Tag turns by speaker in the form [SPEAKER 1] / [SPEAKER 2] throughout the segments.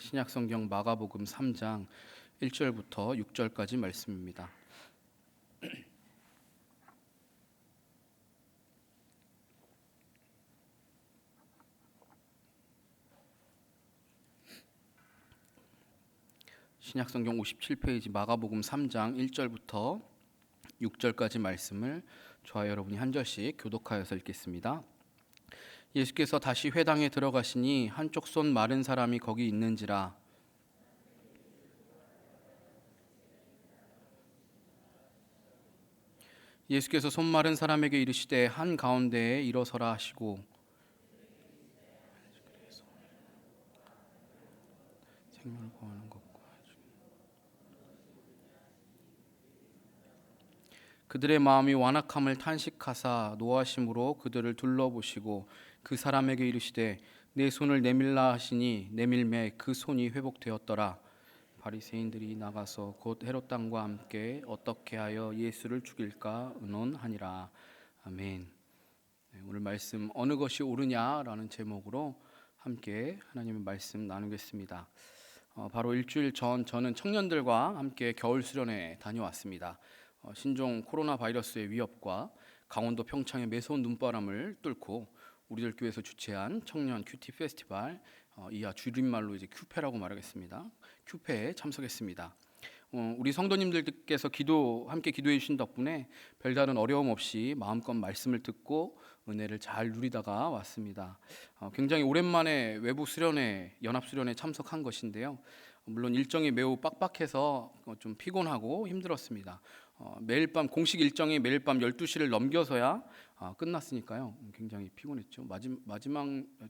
[SPEAKER 1] 신약성경 마가복음 3장 1절부터 6절까지 말씀입니다. 신약성경 57페이지 마가복음 3장 1절부터 6절까지 말씀을 저와 여러분이 한 절씩 교독하여서 읽겠습니다. 예수께서 다시 회당에 들어가시니 한쪽 손 마른 사람이 거기 있는지라. 예수께서 손 마른 사람에게 이르시되 한 가운데에 일어서라 하시고 생명을 구하는 것과 그들의 마음이 완악함을 탄식하사 노하심으로 그들을 둘러보시고 그 사람에게 이르시되 내 손을 내밀라 하시니 내밀매 그 손이 회복되었더라. 바리새인들이 나가서 곧 헤롯 당과 함께 어떻게 하여 예수를 죽일까 의논하니라. 아멘. 오늘 말씀 어느 것이 옳으냐라는 제목으로 함께 하나님의 말씀 나누겠습니다. 바로 일주일 전 저는 청년들과 함께 겨울 수련회 다녀왔습니다. 신종 코로나 바이러스의 위협과 강원도 평창의 매서운 눈바람을 뚫고 우리들 교회에서 주최한 청년 큐티 페스티벌, 이하 줄임말로 이제 큐페라고 말하겠습니다. 큐페에 참석했습니다. 우리 성도님들께서 함께 기도해 주신 덕분에 별다른 어려움 없이 마음껏 말씀을 듣고 은혜를 잘 누리다가 왔습니다. 굉장히 오랜만에 외부 수련회, 연합 수련회 참석한 것인데요. 물론 일정이 매우 빡빡해서 좀 피곤하고 힘들었습니다. 매일 밤 공식 일정이 매일 밤 12시를 넘겨서야 끝났으니까요. 굉장히 피곤했죠. 마지막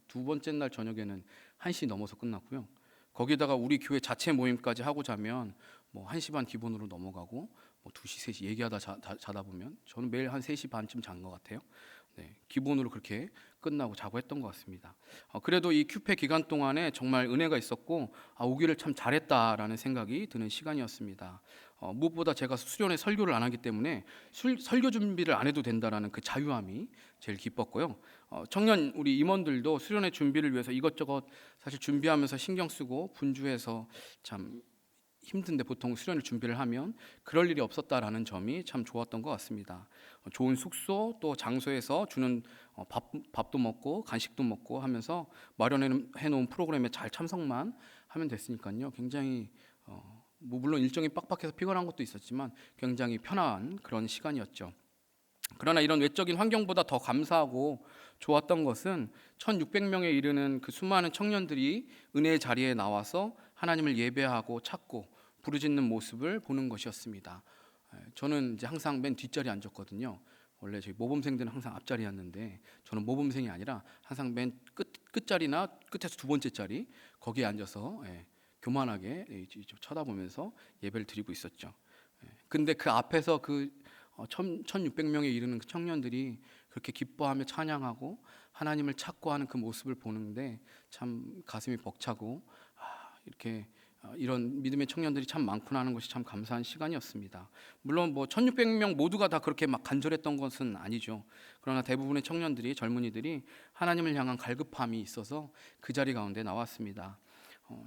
[SPEAKER 1] 두 번째 날 저녁에는 1시 넘어서 끝났고요. 거기다가 우리 교회 자체 모임까지 하고 자면 뭐 1시 반 기본으로 넘어가고 뭐 2시, 3시 얘기하다 자다 보면 저는 매일 한 3시 반쯤 잔 것 같아요. 네, 기본으로 그렇게 끝나고 자고 했던 것 같습니다. 그래도 이 큐페 기간 동안에 정말 은혜가 있었고 오기를 참 잘했다라는 생각이 드는 시간이었습니다. 무엇보다 제가 수련회 설교를 안 하기 때문에 설교 준비를 안 해도 된다라는 그 자유함이 제일 기뻤고요. 청년 우리 임원들도 수련회 준비를 위해서 이것저것 사실 준비하면서 신경 쓰고 분주해서 참 힘든데 보통 수련회 준비를 하면 그럴 일이 없었다라는 점이 참 좋았던 것 같습니다. 좋은 숙소 또 장소에서 주는 밥도 먹고 간식도 먹고 하면서 마련해 놓은 프로그램에 잘 참석만 하면 됐으니까요. 굉장히 뭐 물론 일정이 빡빡해서 피곤한 것도 있었지만 굉장히 편한 그런 시간이었죠. 그러나 이런 외적인 환경보다 더 감사하고 좋았던 것은 1600명에 이르는 그 수많은 청년들이 은혜의 자리에 나와서 하나님을 예배하고 찾고 부르짖는 모습을 보는 것이었습니다. 저는 이제 항상 맨 뒷자리에 앉았거든요. 원래 저희 모범생들은 항상 앞자리였는데 저는 모범생이 아니라 항상 맨 끝자리나 끝에서 두 번째 자리 거기에 앉아서 교만하게 쳐다보면서 예배를 드리고 있었죠. 근데 그 앞에서 그 1600명에 이르는 그 청년들이 그렇게 기뻐하며 찬양하고 하나님을 찾고 하는 그 모습을 보는데 참 가슴이 벅차고 이렇게 이런 믿음의 청년들이 참 많구나 하는 것이 참 감사한 시간이었습니다. 물론 뭐 1600명 모두가 다 그렇게 막 간절했던 것은 아니죠. 그러나 대부분의 청년들이 젊은이들이 하나님을 향한 갈급함이 있어서 그 자리 가운데 나왔습니다.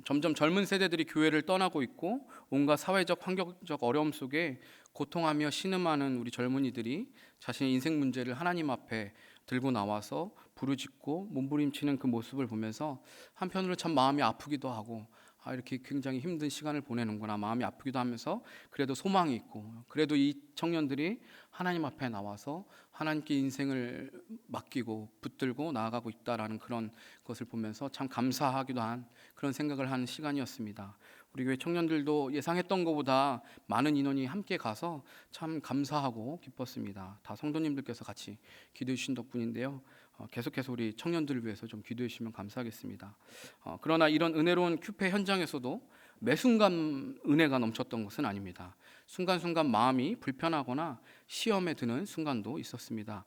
[SPEAKER 1] 점점 젊은 세대들이 교회를 떠나고 있고 온갖 사회적 환경적 어려움 속에 고통하며 신음하는 우리 젊은이들이 자신의 인생 문제를 하나님 앞에 들고 나와서 부르짖고 몸부림치는 그 모습을 보면서 한편으로 참 마음이 아프기도 하고 이렇게 굉장히 힘든 시간을 보내는구나 마음이 아프기도 하면서 그래도 소망이 있고 그래도 이 청년들이 하나님 앞에 나와서 하나님께 인생을 맡기고 붙들고 나아가고 있다라는 그런 것을 보면서 참 감사하기도 한 그런 생각을 하는 시간이었습니다. 우리 교회 청년들도 예상했던 것보다 많은 인원이 함께 가서 참 감사하고 기뻤습니다. 다 성도님들께서 같이 기도해 주신 덕분인데요. 계속해서 우리 청년들을 위해서 좀 기도해 주시면 감사하겠습니다. 그러나 이런 은혜로운 큐페 현장에서도 매 순간 은혜가 넘쳤던 것은 아닙니다. 순간순간 마음이 불편하거나 시험에 드는 순간도 있었습니다.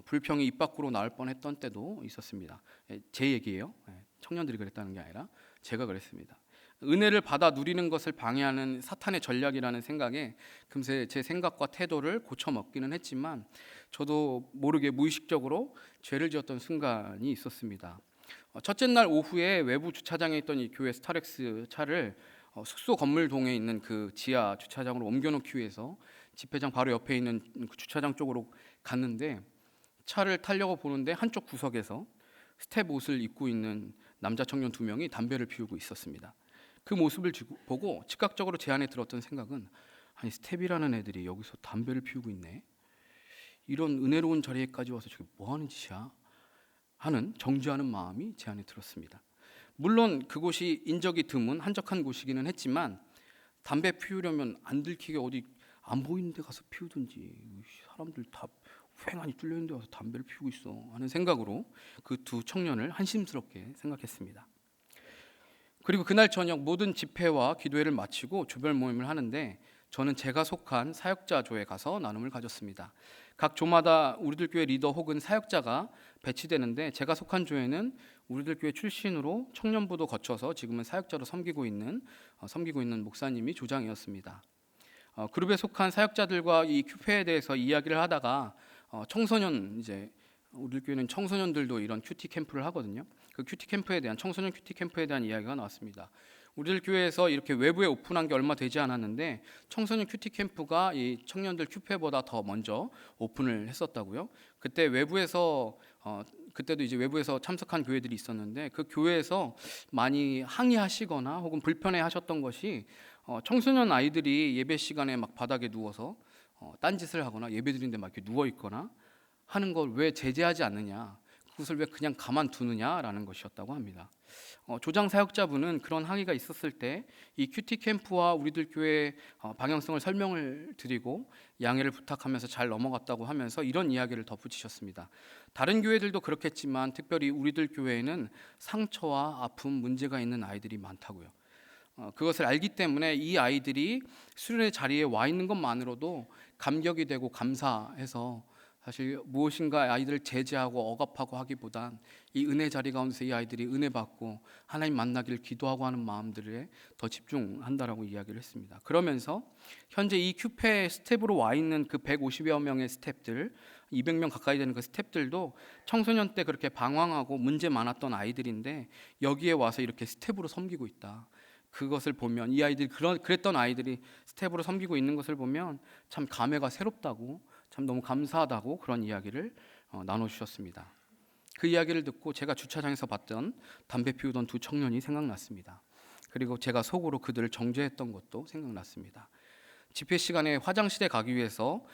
[SPEAKER 1] 불평이 입 밖으로 나올 뻔했던 때도 있었습니다. 제 얘기예요. 청년들이 그랬다는 게 아니라 제가 그랬습니다. 은혜를 받아 누리는 것을 방해하는 사탄의 전략이라는 생각에 금세 제 생각과 태도를 고쳐 먹기는 했지만 저도 모르게 무의식적으로 죄를 지었던 순간이 있었습니다. 첫째 날 오후에 외부 주차장에 있던 이 교회 스타렉스 차를 숙소 건물동에 있는 그 지하 주차장으로 옮겨놓기 위해서 집회장 바로 옆에 있는 그 주차장 쪽으로 갔는데, 차를 타려고 보는데 한쪽 구석에서 스텝 옷을 입고 있는 남자 청년 2명이 담배를 피우고 있었습니다. 그 모습을 보고 즉각적으로 제 안에 들었던 생각은, 아니 스텝이라는 애들이 여기서 담배를 피우고 있네, 이런 은혜로운 자리에까지 와서 저게 뭐 하는 짓이야 하는 정죄하는 마음이 제 안에 들었습니다. 물론 그곳이 인적이 드문 한적한 곳이기는 했지만, 담배 피우려면 안 들키게 어디 안 보이는 데 가서 피우든지, 사람들 다 휑하니 뚫려 있는 데 가서 담배를 피우고 있어 하는 생각으로 그 2 청년을 한심스럽게 생각했습니다. 그리고 그날 저녁 모든 집회와 기도회를 마치고 조별 모임을 하는데, 저는 제가 속한 사역자조에 가서 나눔을 가졌습니다. 각 조마다 우리들 교회 리더 혹은 사역자가 배치되는데, 제가 속한 조에는 우리들 교회 출신으로 청년부도 거쳐서 지금은 사역자로 섬기고 있는 목사님이 조장이었습니다. 그룹에 속한 사역자들과 이 큐페에 대해서 이야기를 하다가 청소년, 이제 우리 교회는 청소년들도 이런 큐티 캠프를 하거든요. 그 큐티 캠프에 대한, 청소년 큐티 캠프에 대한 이야기가 나왔습니다. 우리들 교회에서 이렇게 외부에 오픈한 게 얼마 되지 않았는데, 청소년 큐티 캠프가 이 청년들 큐페보다 더 먼저 오픈을 했었다고요. 그때 외부에서 그때도 이제 외부에서 참석한 교회들이 있었는데, 그 교회에서 많이 항의하시거나 혹은 불편해하셨던 것이, 청소년 아이들이 예배 시간에 막 바닥에 누워서 딴짓을 하거나 예배드리는데 막 이렇게 누워 있거나 하는 걸 왜 제재하지 않느냐, 그것을 왜 그냥 가만두느냐라는 것이었다고 합니다. 조장 사역자분은 그런 항의가 있었을 때 이 큐티 캠프와 우리들 교회 방향성을 설명을 드리고 양해를 부탁하면서 잘 넘어갔다고 하면서 이런 이야기를 덧붙이셨습니다. 다른 교회들도 그렇겠지만 특별히 우리들 교회에는 상처와 아픔, 문제가 있는 아이들이 많다고요. 그것을 알기 때문에 이 아이들이 수련의 자리에 와 있는 것만으로도 감격이 되고 감사해서, 사실 무엇인가 아이들을 제재하고 억압하고 하기보단 이 은혜 자리 가운데서 이 아이들이 은혜 받고 하나님 만나기를 기도하고 하는 마음들에 더 집중한다라고 이야기를 했습니다. 그러면서 현재 이 큐페 스텝으로 와 있는 그 150여 명의 스텝들, 200명 가까이 되는 그 스텝들도 청소년 때 그렇게 방황하고 문제 많았던 아이들인데, 여기에 와서 이렇게 스텝으로 섬기고 있다. 그것을 보면, 이 아이들이 그랬던 아이들이 스텝으로 섬기고 있는 것을 보면 참 감회가 새롭다고, 참 너무 감사하다고 그런 이야기를 나눠주셨습니다. 그 이야기를 듣고 제가 주차장에서 봤던 담배 피우던 2 청년이 생각났습니다. 그리고 제가 속으로 그들을 정죄했던 것도 생각났습니다. 집회 시간에 화장실에 가기 위해서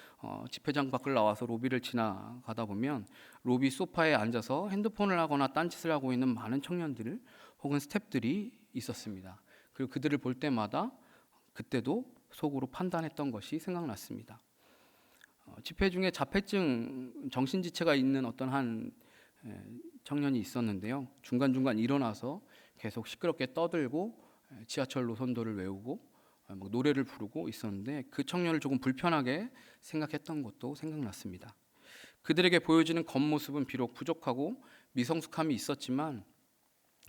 [SPEAKER 1] 집회장 밖을 나와서 로비를 지나가다 보면 로비 소파에 앉아서 핸드폰을 하거나 딴짓을 하고 있는 많은 청년들 혹은 스태프들이 있었습니다. 그리고 그들을 볼 때마다 그때도 속으로 판단했던 것이 생각났습니다. 집회 중에 자폐증, 정신지체가 있는 어떤 한 청년이 있었는데요. 중간중간 일어나서 계속 시끄럽게 떠들고 지하철 노선도를 외우고 노래를 부르고 있었는데, 그 청년을 조금 불편하게 생각했던 것도 생각났습니다. 그들에게 보여지는 겉모습은 비록 부족하고 미성숙함이 있었지만,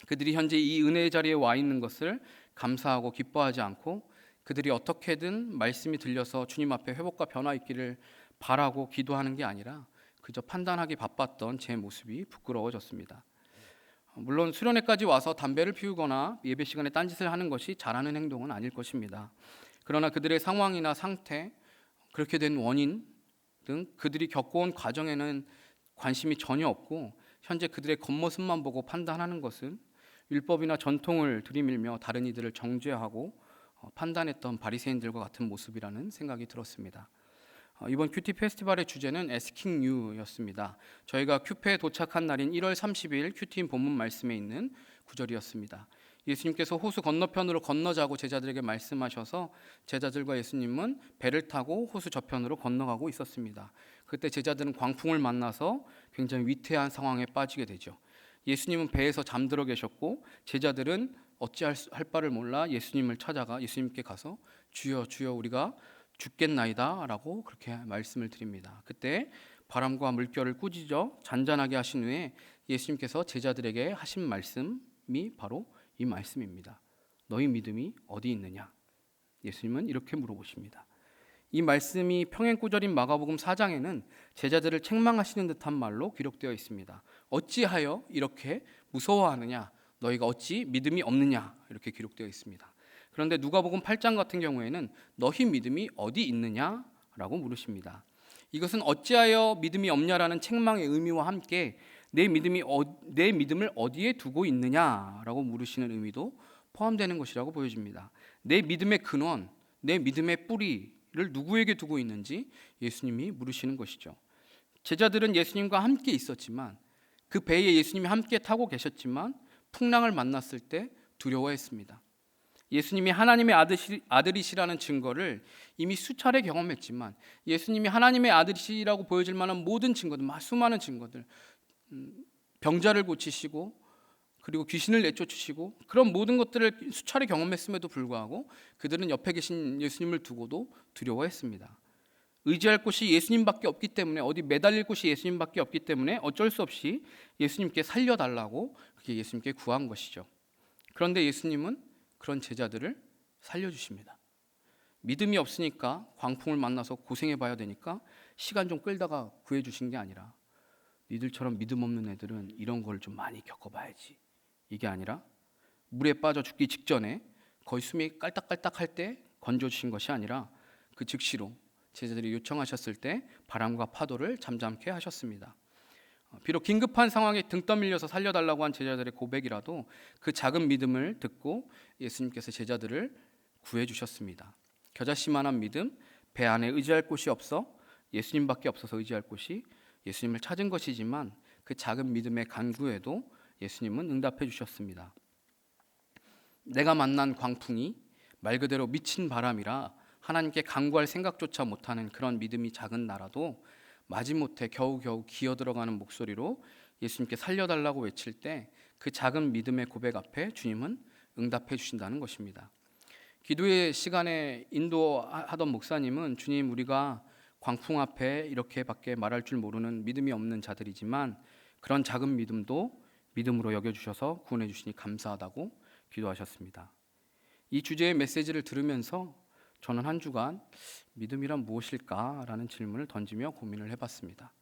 [SPEAKER 1] 그들이 현재 이 은혜의 자리에 와 있는 것을 감사하고 기뻐하지 않고, 그들이 어떻게든 말씀이 들려서 주님 앞에 회복과 변화 있기를 바라고 기도하는 게 아니라 그저 판단하기 바빴던 제 모습이 부끄러워졌습니다. 물론 수련회까지 와서 담배를 피우거나 예배 시간에 딴짓을 하는 것이 잘하는 행동은 아닐 것입니다. 그러나 그들의 상황이나 상태, 그렇게 된 원인 등 그들이 겪어온 과정에는 관심이 전혀 없고, 현재 그들의 겉모습만 보고 판단하는 것은 율법이나 전통을 들이밀며 다른 이들을 정죄하고 판단했던 바리새인들과 같은 모습이라는 생각이 들었습니다. 이번 큐티 페스티벌의 주제는 Asking You였습니다. 저희가 큐페에 도착한 날인 1월 30일 큐티 본문 말씀에 있는 구절이었습니다. 예수님께서 호수 건너편으로 건너자고 제자들에게 말씀하셔서 제자들과 예수님은 배를 타고 호수 저편으로 건너가고 있었습니다. 그때 제자들은 광풍을 만나서 굉장히 위태한 상황에 빠지게 되죠. 예수님은 배에서 잠들어 계셨고, 제자들은 어찌할 바를 몰라 예수님을 찾아가 예수님께 가서 주여 주여 우리가 죽겠나이다 라고 그렇게 말씀을 드립니다. 그때 바람과 물결을 꾸짖어 잔잔하게 하신 후에 예수님께서 제자들에게 하신 말씀이 바로 이 말씀입니다. 너희 믿음이 어디 있느냐? 예수님은 이렇게 물어보십니다. 이 말씀이 평행구절인 마가복음 4장에는 제자들을 책망하시는 듯한 말로 기록되어 있습니다. 어찌하여 이렇게 무서워하느냐? 너희가 어찌 믿음이 없느냐? 이렇게 기록되어 있습니다. 그런데 누가복음 8장 같은 경우에는 너희 믿음이 어디 있느냐라고 물으십니다. 이것은 어찌하여 믿음이 없냐라는 책망의 의미와 함께 내 믿음을 어디에 두고 있느냐라고 물으시는 의미도 포함되는 것이라고 보여집니다. 내 믿음의 근원, 내 믿음의 뿌리를 누구에게 두고 있는지 예수님이 물으시는 것이죠. 제자들은 예수님과 함께 있었지만, 그 배에 예수님이 함께 타고 계셨지만 풍랑을 만났을 때 두려워했습니다. 예수님이 하나님의 아들이시라는 증거를 이미 수차례 경험했지만, 예수님이 하나님의 아들이시라고 보여질 만한 모든 증거들, 수많은 증거들, 병자를 고치시고 그리고 귀신을 내쫓으시고 그런 모든 것들을 수차례 경험했음에도 불구하고 그들은 옆에 계신 예수님을 두고도 두려워했습니다. 의지할 곳이 예수님밖에 없기 때문에, 어디 매달릴 곳이 예수님밖에 없기 때문에 어쩔 수 없이 예수님께 살려달라고 그렇게 예수님께 구한 것이죠. 그런데 예수님은 그런 제자들을 살려주십니다. 믿음이 없으니까, 광풍을 만나서 고생해봐야 되니까 시간 좀 끌다가 구해주신 게 아니라, 니들처럼 믿음 없는 애들은 이런 걸 좀 많이 겪어봐야지, 이게 아니라 물에 빠져 죽기 직전에 거의 숨이 깔딱깔딱할 때 건져주신 것이 아니라 그 즉시로 제자들이 요청하셨을 때 바람과 파도를 잠잠케 하셨습니다. 비록 긴급한 상황에 등 떠밀려서 살려달라고 한 제자들의 고백이라도 그 작은 믿음을 듣고 예수님께서 제자들을 구해주셨습니다. 겨자씨만한 믿음, 배 안에 의지할 곳이 없어 예수님밖에 없어서 의지할 곳이 예수님을 찾은 것이지만 그 작은 믿음의 간구에도 예수님은 응답해 주셨습니다. 내가 만난 광풍이 말 그대로 미친 바람이라 하나님께 간구할 생각조차 못하는 그런 믿음이 작은 나라도 마지못해 겨우겨우 기어들어가는 목소리로 예수님께 살려달라고 외칠 때 그 작은 믿음의 고백 앞에 주님은 응답해 주신다는 것입니다. 기도의 시간에 인도하던 목사님은, 주님, 우리가 광풍 앞에 이렇게밖에 말할 줄 모르는 믿음이 없는 자들이지만 그런 작은 믿음도 믿음으로 여겨주셔서 구원해 주시니 감사하다고 기도하셨습니다. 이 주제의 메시지를 들으면서 저는 한 주간 믿음이란 무엇일까라는 질문을 던지며 고민을 해봤습니다.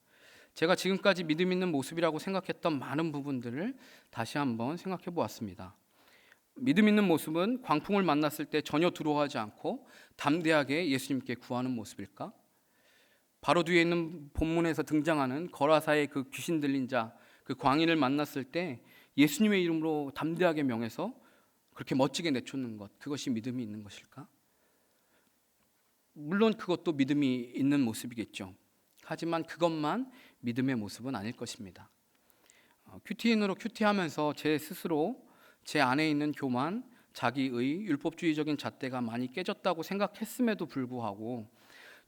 [SPEAKER 1] 제가 지금까지 믿음 있는 모습이라고 생각했던 많은 부분들을 다시 한번 생각해 보았습니다. 믿음 있는 모습은 광풍을 만났을 때 전혀 두려워하지 않고 담대하게 예수님께 구하는 모습일까? 바로 뒤에 있는 본문에서 등장하는 거라사의 그 귀신 들린 자, 그 광인을 만났을 때 예수님의 이름으로 담대하게 명해서 그렇게 멋지게 내쫓는 것, 그것이 믿음이 있는 것일까? 물론 그것도 믿음이 있는 모습이겠죠. 하지만 그것만 믿음의 모습은 아닐 것입니다. 큐티인으로 큐티하면서 제 스스로 제 안에 있는 교만, 자기의 율법주의적인 잣대가 많이 깨졌다고 생각했음에도 불구하고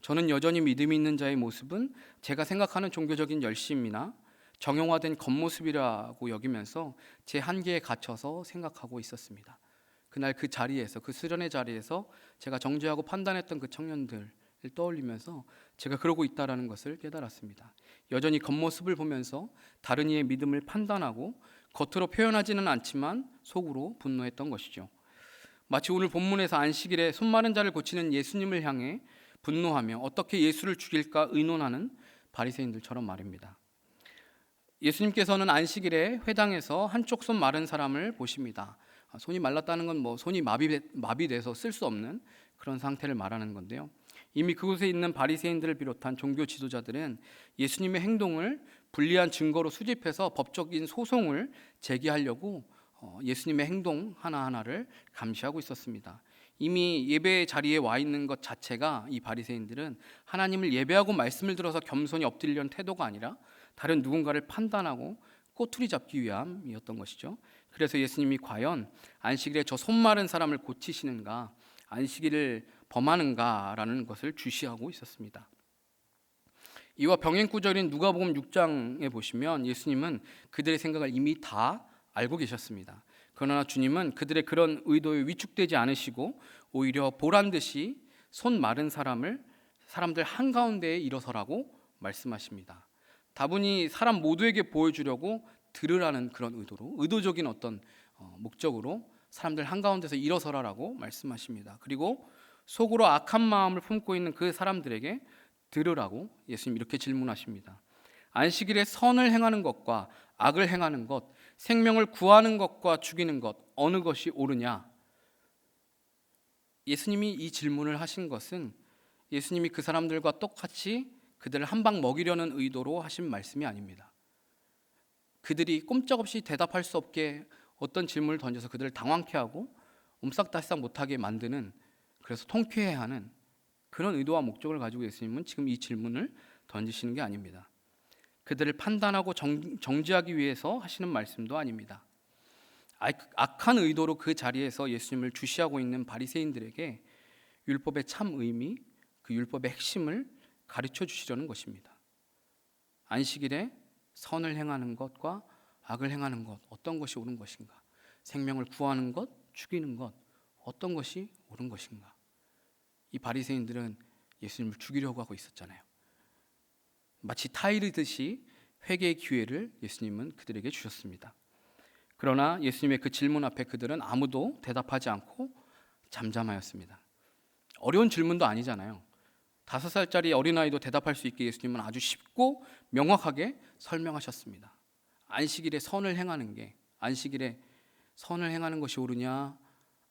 [SPEAKER 1] 저는 여전히 믿음이 있는 자의 모습은 제가 생각하는 종교적인 열심이나 정형화된 겉모습이라고 여기면서 제 한계에 갇혀서 생각하고 있었습니다. 그날 그 자리에서, 그 수련의 자리에서 제가 정죄하고 판단했던 그 청년들을 떠올리면서 제가 그러고 있다는 것을 깨달았습니다. 여전히 겉모습을 보면서 다른 이의 믿음을 판단하고 겉으로 표현하지는 않지만 속으로 분노했던 것이죠. 마치 오늘 본문에서 안식일에 손 마른 자를 고치는 예수님을 향해 분노하며 어떻게 예수를 죽일까 의논하는 바리새인들처럼 말입니다. 예수님께서는 안식일에 회당에서 한쪽 손 마른 사람을 보십니다. 손이 말랐다는 건 손이 마비돼서 쓸 수 없는 그런 상태를 말하는 건데요. 이미 그곳에 있는 바리새인들을 비롯한 종교 지도자들은 예수님의 행동을 불리한 증거로 수집해서 법적인 소송을 제기하려고 예수님의 행동 하나하나를 감시하고 있었습니다. 이미 예배 자리에 와 있는 것 자체가 이 바리새인들은 하나님을 예배하고 말씀을 들어서 겸손히 엎드리려는 태도가 아니라 다른 누군가를 판단하고 꼬투리 잡기 위함이었던 것이죠. 그래서 예수님이 과연 안식일에 저 손 마른 사람을 고치시는가, 안식일을 범하는가라는 것을 주시하고 있었습니다. 이와 병행구절인 누가복음 6장에 보시면 예수님은 그들의 생각을 이미 다 알고 계셨습니다. 그러나 주님은 그들의 그런 의도에 위축되지 않으시고 오히려 보란듯이 손 마른 사람들 한가운데에 일어서라고 말씀하십니다. 다분히 사람 모두에게 보여주려고 들으라는 그런 의도적인 어떤 목적으로 사람들 한가운데서 일어서라라고 말씀하십니다. 그리고 속으로 악한 마음을 품고 있는 그 사람들에게 들으라고 예수님 이렇게 질문하십니다. 안식일에 선을 행하는 것과 악을 행하는 것, 생명을 구하는 것과 죽이는 것 어느 것이 옳으냐? 예수님이 이 질문을 하신 것은 예수님이 그 사람들과 똑같이 그들을 한 방 먹이려는 의도로 하신 말씀이 아닙니다. 그들이 꼼짝없이 대답할 수 없게 어떤 질문을 던져서 그들을 당황케 하고 옴싹달싹 못하게 만드는, 그래서 통쾌해 하는 그런 의도와 목적을 가지고 예수님은 지금 이 질문을 던지시는 게 아닙니다. 그들을 판단하고 정지하기 위해서 하시는 말씀도 아닙니다. 악한 의도로 그 자리에서 예수님을 주시하고 있는 바리새인들에게 율법의 참 의미, 그 율법의 핵심을 가르쳐 주시려는 것입니다. 안식일에 선을 행하는 것과 악을 행하는 것 어떤 것이 옳은 것인가? 생명을 구하는 것, 죽이는 것 어떤 것이 옳은 것인가? 이 바리새인들은 예수님을 죽이려고 하고 있었잖아요. 마치 타이르듯이 회개의 기회를 예수님은 그들에게 주셨습니다. 그러나 예수님의 그 질문 앞에 그들은 아무도 대답하지 않고 잠잠하였습니다. 어려운 질문도 아니잖아요. 5살짜리 어린아이도 대답할 수 있게 예수님은 아주 쉽고 명확하게 설명하셨습니다. 안식일에 선을 행하는 것이 옳으냐,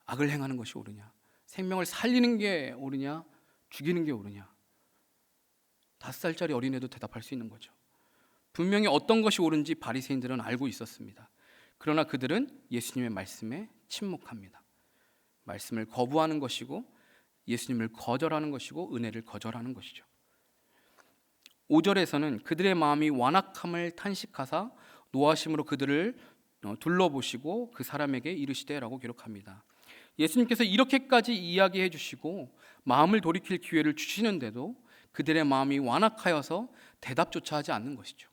[SPEAKER 1] 악을 행하는 것이 옳으냐, 생명을 살리는 게 옳으냐, 죽이는 게 옳으냐. 5살짜리 어린애도 대답할 수 있는 거죠. 분명히 어떤 것이 옳은지 바리새인들은 알고 있었습니다. 그러나 그들은 예수님의 말씀에 침묵합니다. 말씀을 거부하는 것이고 예수님을 거절하는 것이고 은혜를 거절하는 것이죠. 5절에서는 그들의 마음이 완악함을 탄식하사 노하심으로 그들을 둘러보시고 그 사람에게 이르시되라고 기록합니다. 예수님께서 이렇게까지 이야기해 주시고 마음을 돌이킬 기회를 주시는데도 그들의 마음이 완악하여서 대답조차 하지 않는 것이죠.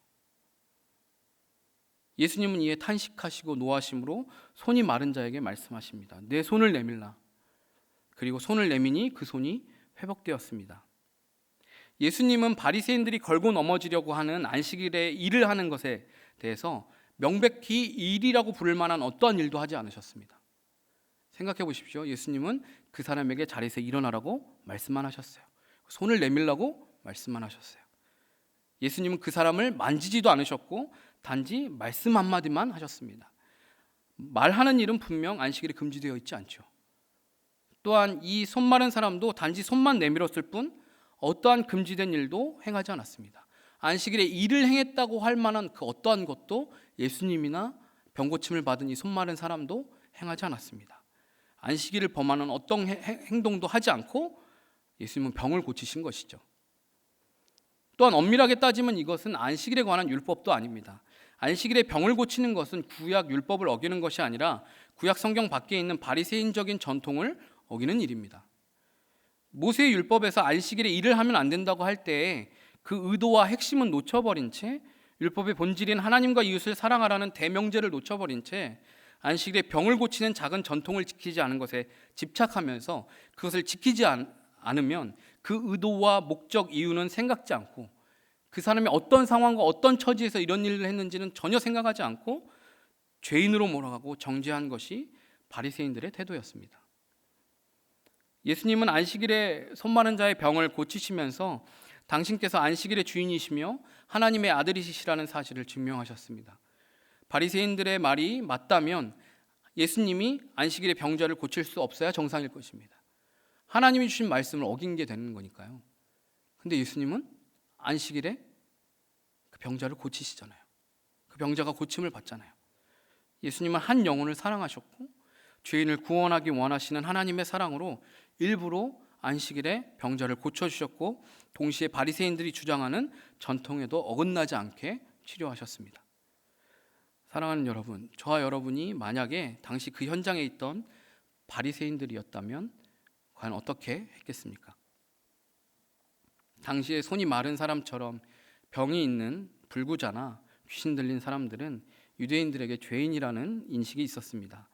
[SPEAKER 1] 예수님은 이에 탄식하시고 노하심으로 손이 마른 자에게 말씀하십니다. 내 손을 내밀라. 그리고 손을 내미니 그 손이 회복되었습니다. 예수님은 바리새인들이 걸고 넘어지려고 하는 안식일에 일을 하는 것에 대해서 명백히 일이라고 부를 만한 어떠한 일도 하지 않으셨습니다. 생각해 보십시오. 예수님은 그 사람에게 자리에서 일어나라고 말씀만 하셨어요. 손을 내밀라고 말씀만 하셨어요. 예수님은 그 사람을 만지지도 않으셨고 단지 말씀 한마디만 하셨습니다. 말하는 일은 분명 안식일에 금지되어 있지 않죠. 또한 이 손 마른 사람도 단지 손만 내밀었을 뿐 어떠한 금지된 일도 행하지 않았습니다. 안식일에 일을 행했다고 할 만한 그 어떠한 것도 예수님이나 병고침을 받은 이 손 마른 사람도 행하지 않았습니다. 안식일을 범하는 어떤 행동도 하지 않고 예수님은 병을 고치신 것이죠. 또한 엄밀하게 따지면 이것은 안식일에 관한 율법도 아닙니다. 안식일에 병을 고치는 것은 구약 율법을 어기는 것이 아니라 구약 성경 밖에 있는 바리새인적인 전통을 어기는 일입니다. 모세의 율법에서 안식일에 일을 하면 안 된다고 할 때에 그 의도와 핵심은 놓쳐버린 채 율법의 본질인 하나님과 이웃을 사랑하라는 대명제를 놓쳐버린 채 안식일에 병을 고치는 작은 전통을 지키지 않은 것에 집착하면서 그것을 지키지 않으면 그 의도와 목적, 이유는 생각지 않고 그 사람이 어떤 상황과 어떤 처지에서 이런 일을 했는지는 전혀 생각하지 않고 죄인으로 몰아가고 정죄한 것이 바리새인들의 태도였습니다. 예수님은 안식일에 손 마른 자의 병을 고치시면서 당신께서 안식일의 주인이시며 하나님의 아들이시라는 사실을 증명하셨습니다. 바리새인들의 말이 맞다면 예수님이 안식일에 병자를 고칠 수 없어야 정상일 것입니다. 하나님이 주신 말씀을 어긴 게 되는 거니까요. 근데 예수님은 안식일에 그 병자를 고치시잖아요. 그 병자가 고침을 받잖아요. 예수님은 한 영혼을 사랑하셨고 죄인을 구원하기 원하시는 하나님의 사랑으로 일부러 안식일에 병자를 고쳐주셨고 동시에 바리새인들이 주장하는 전통에도 어긋나지 않게 치료하셨습니다. 사랑하는 여러분, 저와 여러분이 만약에 당시 그 현장에 있던 바리새인들이었다면 과연 어떻게 했겠습니까? 당시에 손이 마른 사람처럼 병이 있는 불구자나 귀신 들린 사람들은 유대인들에게 죄인이라는 인식이 있었습니다.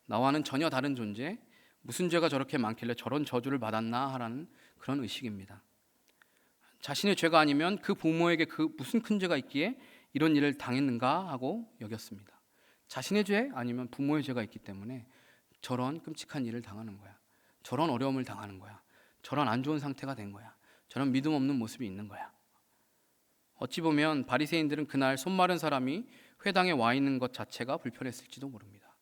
[SPEAKER 1] 나와는 전혀 다른 존재, 무슨 죄가 저렇게 많길래 저런 저주를 받았나 하라는 그런 의식입니다. 자신의 죄가 아니면 그 부모에게 그 무슨 큰 죄가 있기에 이런 일을 당했는가 하고 여겼습니다. 자신의 죄 아니면 부모의 죄가 있기 때문에 저런 끔찍한 일을 당하는 거야. 저런 어려움을 당하는 거야. 저런 안 좋은 상태가 된 거야. 저런 믿음 없는 모습이 있는 거야. 어찌 보면 바리새인들은 그날 손 마른 사람이 회당에 와 있는 것 자체가 불편했을지도 모릅니다.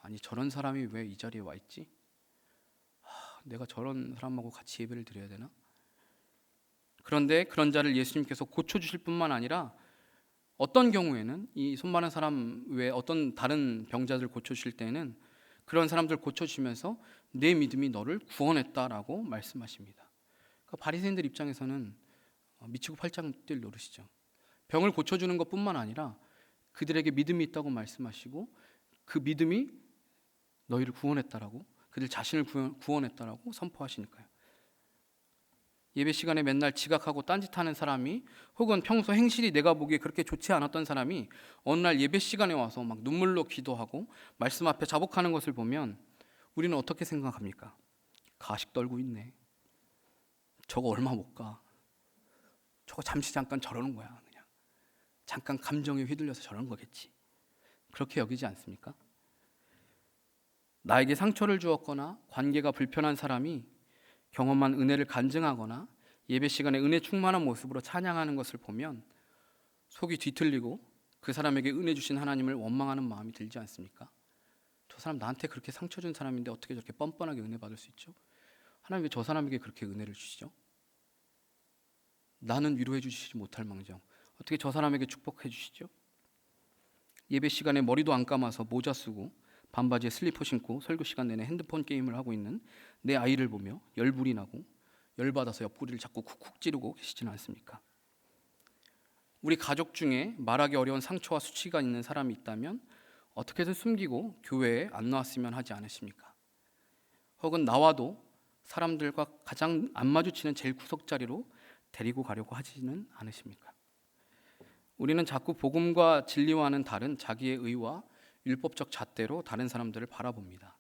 [SPEAKER 1] 아니, 저런 사람이 왜 이 자리에 와 있지? 내가 저런 사람하고 같이 예배를 드려야 되나? 그런데 그런 자를 예수님께서 고쳐주실 뿐만 아니라 어떤 경우에는 이 손 많은 사람 외에 어떤 다른 병자들 고쳐주실 때는 그런 사람들 고쳐주시면서 내 믿음이 너를 구원했다라고 말씀하십니다. 그러니까 바리새인들 입장에서는 미치고 팔짱 뛸 노릇이죠. 병을 고쳐주는 것뿐만 아니라 그들에게 믿음이 있다고 말씀하시고 그 믿음이 너희를 구원했다라고, 그들 자신을 구원했다라고 선포하시니까요. 예배 시간에 맨날 지각하고 딴짓하는 사람이, 혹은 평소 행실이 내가 보기에 그렇게 좋지 않았던 사람이 어느 날 예배 시간에 와서 막 눈물로 기도하고 말씀 앞에 자복하는 것을 보면 우리는 어떻게 생각합니까? 가식 떨고 있네. 저거 얼마 못 가. 저거 잠시 잠깐 저러는 거야. 그냥 잠깐 감정에 휘둘려서 저러는 거겠지. 그렇게 여기지 않습니까? 나에게 상처를 주었거나 관계가 불편한 사람이 경험한 은혜를 간증하거나 예배 시간에 은혜 충만한 모습으로 찬양하는 것을 보면 속이 뒤틀리고 그 사람에게 은혜 주신 하나님을 원망하는 마음이 들지 않습니까? 저 사람 나한테 그렇게 상처 준 사람인데 어떻게 저렇게 뻔뻔하게 은혜 받을 수 있죠? 하나님 왜 저 사람에게 그렇게 은혜를 주시죠? 나는 위로해 주시지 못할 망정 어떻게 저 사람에게 축복해 주시죠? 예배 시간에 머리도 안 감아서 모자 쓰고 반바지에 슬리퍼 신고 설교 시간 내내 핸드폰 게임을 하고 있는 내 아이를 보며 열불이 나고 열받아서 옆구리를 자꾸 쿡쿡 찌르고 계시지는 않습니까? 우리 가족 중에 말하기 어려운 상처와 수치가 있는 사람이 있다면 어떻게든 숨기고 교회에 안 나왔으면 하지 않으십니까? 혹은 나와도 사람들과 가장 안 마주치는 제일 구석자리로 데리고 가려고 하지는 않으십니까? 우리는 자꾸 복음과 진리와는 다른 자기의 의와 율법적 잣대로 다른 사람들을 바라봅니다.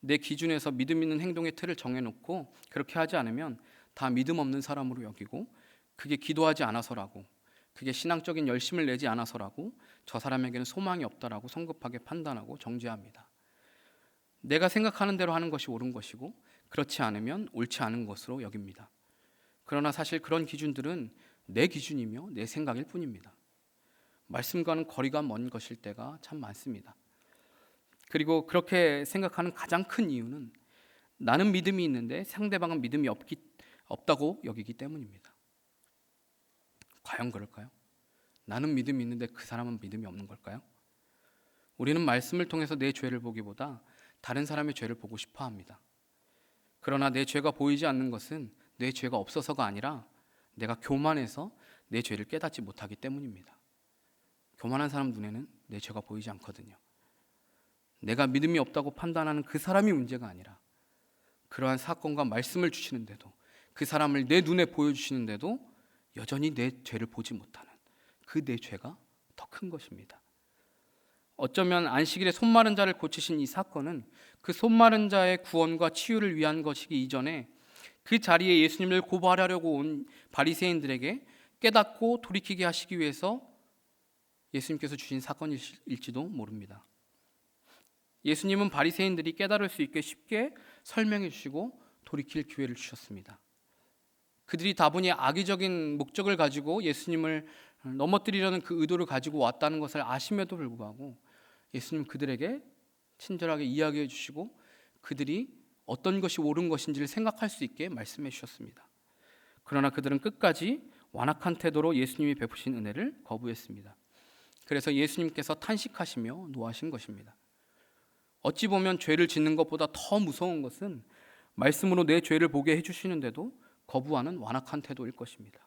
[SPEAKER 1] 내 기준에서 믿음 있는 행동의 틀을 정해놓고 그렇게 하지 않으면 다 믿음 없는 사람으로 여기고, 그게 기도하지 않아서라고, 그게 신앙적인 열심을 내지 않아서라고 저 사람에게는 소망이 없다라고 성급하게 판단하고 정죄합니다. 내가 생각하는 대로 하는 것이 옳은 것이고 그렇지 않으면 옳지 않은 것으로 여깁니다. 그러나 사실 그런 기준들은 내 기준이며 내 생각일 뿐입니다. 말씀과는 거리가 먼 것일 때가 참 많습니다. 그리고 그렇게 생각하는 가장 큰 이유는 나는 믿음이 있는데 상대방은 믿음이 없다고 여기기 때문입니다. 과연 그럴까요? 나는 믿음이 있는데 그 사람은 믿음이 없는 걸까요? 우리는 말씀을 통해서 내 죄를 보기보다 다른 사람의 죄를 보고 싶어 합니다. 그러나 내 죄가 보이지 않는 것은 내 죄가 없어서가 아니라 내가 교만해서 내 죄를 깨닫지 못하기 때문입니다. 교만한 사람 눈에는 내 죄가 보이지 않거든요. 내가 믿음이 없다고 판단하는 그 사람이 문제가 아니라 그러한 사건과 말씀을 주시는데도, 그 사람을 내 눈에 보여주시는데도 여전히 내 죄를 보지 못하는 그 내 죄가 더 큰 것입니다. 어쩌면 안식일에 손 마른 자를 고치신 이 사건은 그 손 마른 자의 구원과 치유를 위한 것이기 이전에 그 자리에 예수님을 고발하려고 온 바리새인들에게 깨닫고 돌이키게 하시기 위해서 예수님께서 주신 사건일지도 모릅니다. 예수님은 바리새인들이 깨달을 수 있게 쉽게 설명해 주시고 돌이킬 기회를 주셨습니다. 그들이 다분히 악의적인 목적을 가지고 예수님을 넘어뜨리려는 그 의도를 가지고 왔다는 것을 아심에도 불구하고 예수님 그들에게 친절하게 이야기해 주시고 그들이 어떤 것이 옳은 것인지를 생각할 수 있게 말씀해 주셨습니다. 그러나 그들은 끝까지 완악한 태도로 예수님이 베푸신 은혜를 거부했습니다. 그래서 예수님께서 탄식하시며 노하신 것입니다. 어찌 보면 죄를 짓는 것보다 더 무서운 것은 말씀으로 내 죄를 보게 해주시는데도 거부하는 완악한 태도일 것입니다.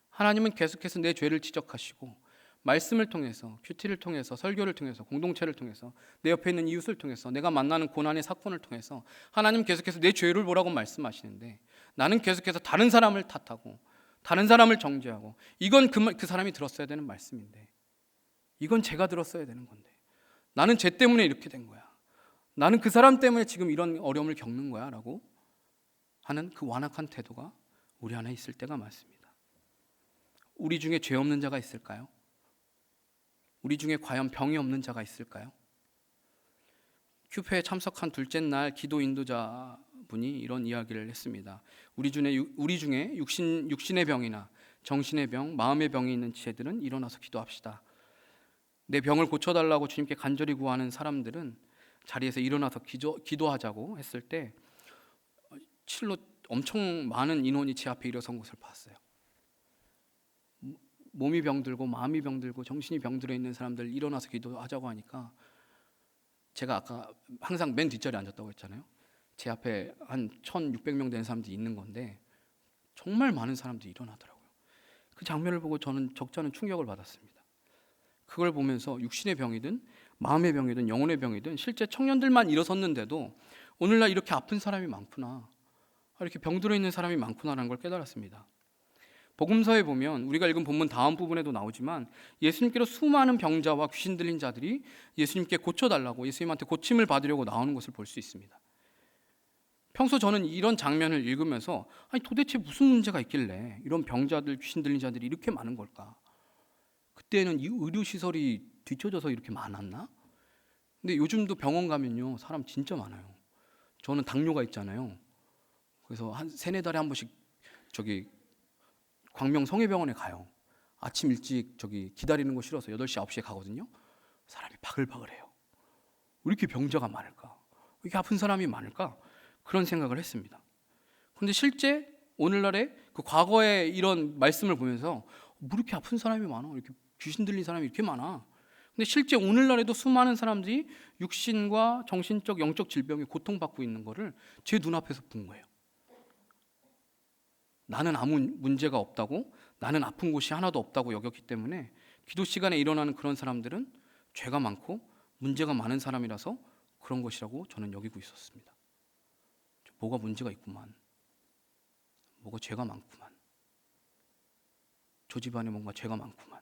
[SPEAKER 1] 하나님은 계속해서 내 죄를 지적하시고 말씀을 통해서, 큐티를 통해서, 설교를 통해서, 공동체를 통해서, 내 옆에 있는 이웃을 통해서, 내가 만나는 고난의 사건을 통해서 하나님 계속해서 내 죄를 보라고 말씀하시는데 나는 계속해서 다른 사람을 탓하고 다른 사람을 정죄하고, 이건 그 사람이 들었어야 되는 말씀인데 이건 제가 들었어야 되는 건데, 나는 죄 때문에 이렇게 된 거야, 나는 그 사람 때문에 지금 이런 어려움을 겪는 거야 라고 하는 그 완악한 태도가 우리 안에 있을 때가 많습니다. 우리 중에 죄 없는 자가 있을까요? 우리 중에 과연 병이 없는 자가 있을까요? 큐페에 참석한 둘째 날 기도 인도자분이 이런 이야기를 했습니다. 우리 중에 육신의 병이나 정신의 병, 마음의 병이 있는 지체들은 일어나서 기도합시다. 내 병을 고쳐달라고 주님께 간절히 구하는 사람들은 자리에서 일어나서 기도하자고 했을 때 실로 엄청 많은 인원이 제 앞에 일어선 것을 봤어요. 몸이 병들고 마음이 병들고 정신이 병들어 있는 사람들 일어나서 기도하자고 하니까 제가 아까 항상 맨 뒷자리에 앉았다고 했잖아요. 제 앞에 한 1,600명 되는 사람들이 있는 건데 정말 많은 사람들이 일어나더라고요. 그 장면을 보고 저는 적지 않은 충격을 받았습니다. 그걸 보면서 육신의 병이든 마음의 병이든 영혼의 병이든 실제 청년들만 일어섰는데도 오늘날 이렇게 아픈 사람이 많구나, 이렇게 병들어 있는 사람이 많구나라는 걸 깨달았습니다. 복음서에 보면 우리가 읽은 본문 다음 부분에도 나오지만 예수님께로 수많은 병자와 귀신 들린 자들이 예수님께 고쳐달라고 예수님한테 고침을 받으려고 나오는 것을 볼 수 있습니다. 평소 저는 이런 장면을 읽으면서 아니 도대체 무슨 문제가 있길래 이런 병자들, 귀신 들린 자들이 이렇게 많은 걸까? 그때는 이 의료시설이 뒤처져서 이렇게 많았나? 근데 요즘도 병원 가면요 사람 진짜 많아요. 저는 당뇨가 있잖아요. 그래서 한 3-4달에 한 번씩 저기 광명 성회병원에 가요. 아침 일찍 저기 기다리는 거 싫어서 8시, 9시에 가거든요. 사람이 바글바글해요. 왜 이렇게 병자가 많을까? 왜 이렇게 아픈 사람이 많을까? 그런 생각을 했습니다. 그런데 실제 오늘날의 그 과거의 이런 말씀을 보면서 뭐 이렇게 아픈 사람이 많아? 이렇게 귀신 들린 사람이 이렇게 많아? 근데 실제 오늘날에도 수많은 사람들이 육신과 정신적, 영적 질병에 고통받고 있는 거를 제 눈앞에서 본 거예요. 나는 아무 문제가 없다고, 나는 아픈 곳이 하나도 없다고 여겼기 때문에 기도 시간에 일어나는 그런 사람들은 죄가 많고 문제가 많은 사람이라서 그런 것이라고 저는 여기고 있었습니다. 뭐가 문제가 있구만, 뭐가 죄가 많구만, 저 집안에 뭔가 죄가 많구만,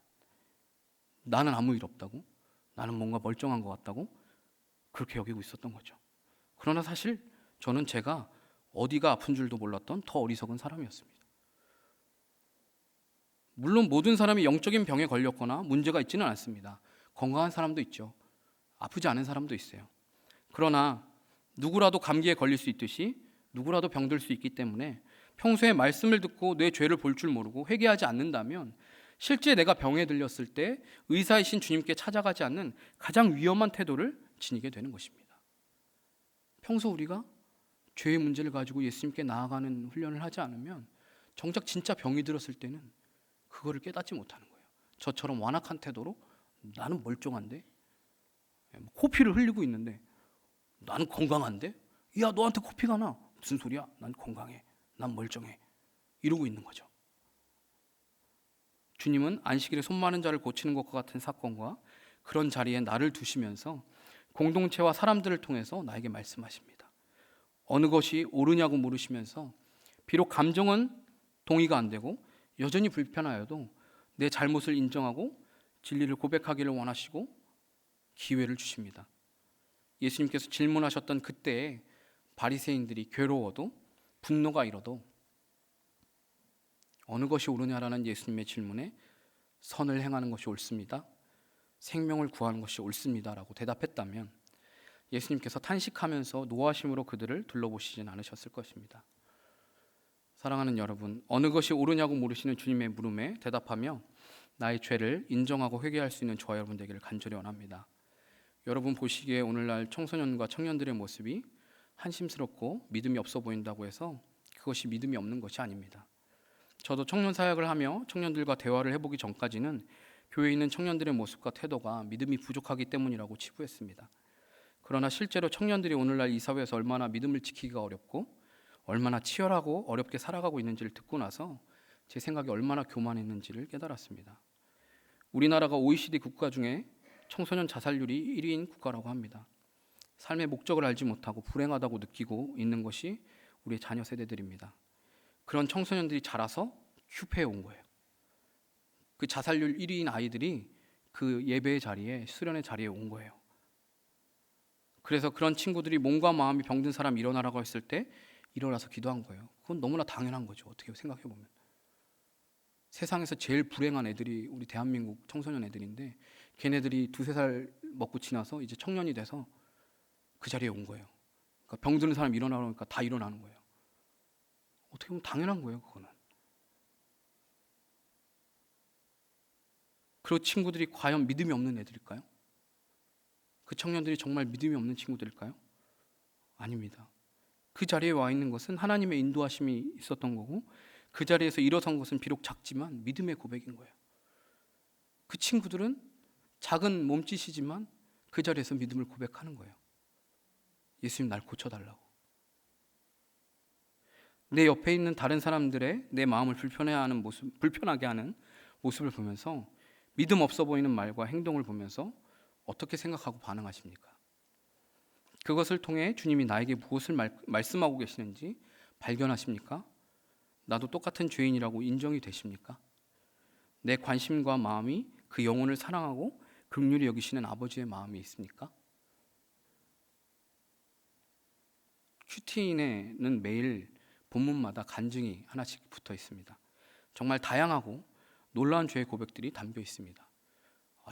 [SPEAKER 1] 나는 아무 일 없다고, 나는 뭔가 멀쩡한 것 같다고 그렇게 여기고 있었던 거죠. 그러나 사실 저는 제가 어디가 아픈 줄도 몰랐던 더 어리석은 사람이었습니다. 물론 모든 사람이 영적인 병에 걸렸거나 문제가 있지는 않습니다. 건강한 사람도 있죠. 아프지 않은 사람도 있어요. 그러나 누구라도 감기에 걸릴 수 있듯이 누구라도 병들 수 있기 때문에 평소에 말씀을 듣고 내 죄를 볼 줄 모르고 회개하지 않는다면 실제 내가 병에 들렸을 때 의사이신 주님께 찾아가지 않는 가장 위험한 태도를 지니게 되는 것입니다. 평소 우리가 죄의 문제를 가지고 예수님께 나아가는 훈련을 하지 않으면 정작 진짜 병이 들었을 때는 그거를 깨닫지 못하는 거예요. 저처럼 완악한 태도로 나는 멀쩡한데, 코피를 흘리고 있는데 나는 건강한데, 야 너한테 코피가 나, 무슨 소리야, 난 건강해, 난 멀쩡해, 이러고 있는 거죠. 주님은 안식일에 손 많은 자를 고치는 것과 같은 사건과 그런 자리에 나를 두시면서 공동체와 사람들을 통해서 나에게 말씀하십니다. 어느 것이 옳으냐고 물으시면서 비록 감정은 동의가 안 되고 여전히 불편하여도 내 잘못을 인정하고 진리를 고백하기를 원하시고 기회를 주십니다. 예수님께서 질문하셨던 그때에 바리새인들이 괴로워도 분노가 일어도 어느 것이 옳으냐라는 예수님의 질문에 선을 행하는 것이 옳습니다, 생명을 구하는 것이 옳습니다라고 대답했다면 예수님께서 탄식하면서 노하심으로 그들을 둘러보시진 않으셨을 것입니다. 사랑하는 여러분, 어느 것이 옳으냐고 물으시는 주님의 물음에 대답하며 나의 죄를 인정하고 회개할 수 있는 저와 여러분 되기를 간절히 원합니다. 여러분 보시기에 오늘날 청소년과 청년들의 모습이 한심스럽고 믿음이 없어 보인다고 해서 그것이 믿음이 없는 것이 아닙니다. 저도 청년 사역을 하며 청년들과 대화를 해보기 전까지는 교회에 있는 청년들의 모습과 태도가 믿음이 부족하기 때문이라고 치부했습니다. 그러나 실제로 청년들이 오늘날 이 사회에서 얼마나 믿음을 지키기가 어렵고 얼마나 치열하고 어렵게 살아가고 있는지를 듣고 나서 제 생각이 얼마나 교만했는지를 깨달았습니다. 우리나라가 OECD 국가 중에 청소년 자살률이 1위인 국가라고 합니다. 삶의 목적을 알지 못하고 불행하다고 느끼고 있는 것이 우리의 자녀 세대들입니다. 그런 청소년들이 자라서 휴폐해 온 거예요. 그 자살률 1위인 아이들이 그 예배의 자리에, 수련의 자리에 온 거예요. 그래서 그런 친구들이 몸과 마음이 병든 사람 일어나라고 했을 때 일어나서 기도한 거예요. 그건 너무나 당연한 거죠. 어떻게 생각해 보면 세상에서 제일 불행한 애들이 우리 대한민국 청소년 애들인데 걔네들이 2-3살 먹고 지나서 이제 청년이 돼서 그 자리에 온 거예요. 그러니까 병드는 사람 일어나니까 다 일어나는 거예요. 어떻게 보면 당연한 거예요, 그거는. 그 친구들이 과연 믿음이 없는 애들일까요? 그 청년들이 정말 믿음이 없는 친구들일까요? 아닙니다. 그 자리에 와 있는 것은 하나님의 인도하심이 있었던 거고, 그 자리에서 일어선 것은 비록 작지만 믿음의 고백인 거예요. 그 친구들은 작은 몸짓이지만 그 자리에서 믿음을 고백하는 거예요. 예수님, 날 고쳐달라고. 내 옆에 있는 다른 사람들의 내 마음을 불편하게 하는 모습을 보면서, 믿음 없어 보이는 말과 행동을 보면서 어떻게 생각하고 반응하십니까? 그것을 통해 주님이 나에게 무엇을 말씀하고 계시는지 발견하십니까? 나도 똑같은 죄인이라고 인정이 되십니까? 내 관심과 마음이 그 영혼을 사랑하고 긍휼히 여기시는 아버지의 마음이 있습니까? 큐티인에는 매일 본문마다 간증이 하나씩 붙어 있습니다. 정말 다양하고 놀라운 죄의 고백들이 담겨 있습니다.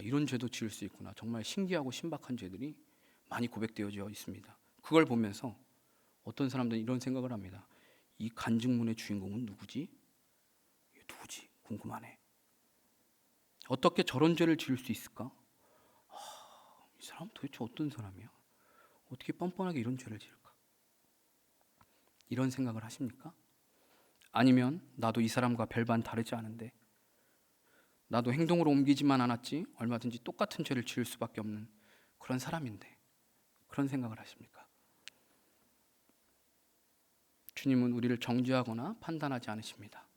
[SPEAKER 1] 이런 죄도 지을 수 있구나. 정말 신기하고 신박한 죄들이 많이 고백되어져 있습니다. 그걸 보면서 어떤 사람들은 이런 생각을 합니다. 이 간증문의 주인공은 누구지? 누구지? 궁금하네. 어떻게 저런 죄를 지을 수 있을까? 이 사람 도대체 어떤 사람이야? 어떻게 뻔뻔하게 이런 죄를 지을까? 이런 생각을 하십니까? 아니면 나도 이 사람과 별반 다르지 않은데, 나도 행동으로 옮기지만 않았지 얼마든지 똑같은 죄를 지을 수밖에 없는 그런 사람인데, 그런 생각을 하십니까? 주님은 우리를 정죄하거나 판단하지 않으십니다.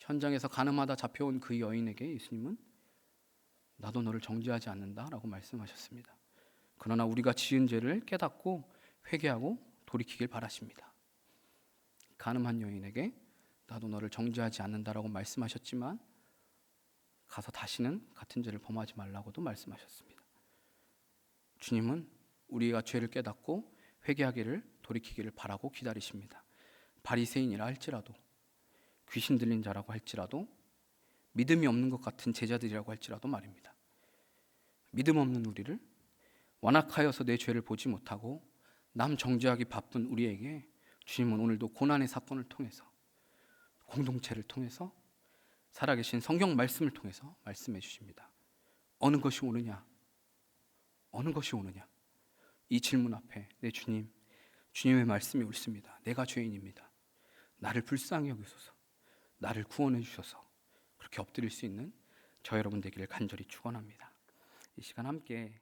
[SPEAKER 1] 현장에서 가늠하다 잡혀온 그 여인에게 예수님은 나도 너를 정죄하지 않는다라고 말씀하셨습니다. 그러나 우리가 지은 죄를 깨닫고 회개하고 돌이키길 바라십니다. 가늠한 여인에게 나도 너를 정죄하지 않는다라고 말씀하셨지만 가서 다시는 같은 죄를 범하지 말라고도 말씀하셨습니다. 주님은 우리가 죄를 깨닫고 회개하기를 돌이키기를 바라고 기다리십니다. 바리새인이라 할지라도, 귀신 들린 자라고 할지라도, 믿음이 없는 것 같은 제자들이라고 할지라도 말입니다. 믿음 없는 우리를, 완악하여서 내 죄를 보지 못하고 남 정죄하기 바쁜 우리에게 주님은 오늘도 고난의 사건을 통해서, 공동체를 통해서, 살아계신 성경 말씀을 통해서 말씀해 주십니다. 어느 것이 옳으냐? 어느 것이 옳으냐? 이 질문 앞에 내 주님의 말씀이 옳습니다. 내가 죄인입니다. 나를 불쌍히 여기소서, 나를 구원해 주셔서, 그렇게 엎드릴 수 있는 저 여러분 되기를 간절히 축원합니다. 이 시간 함께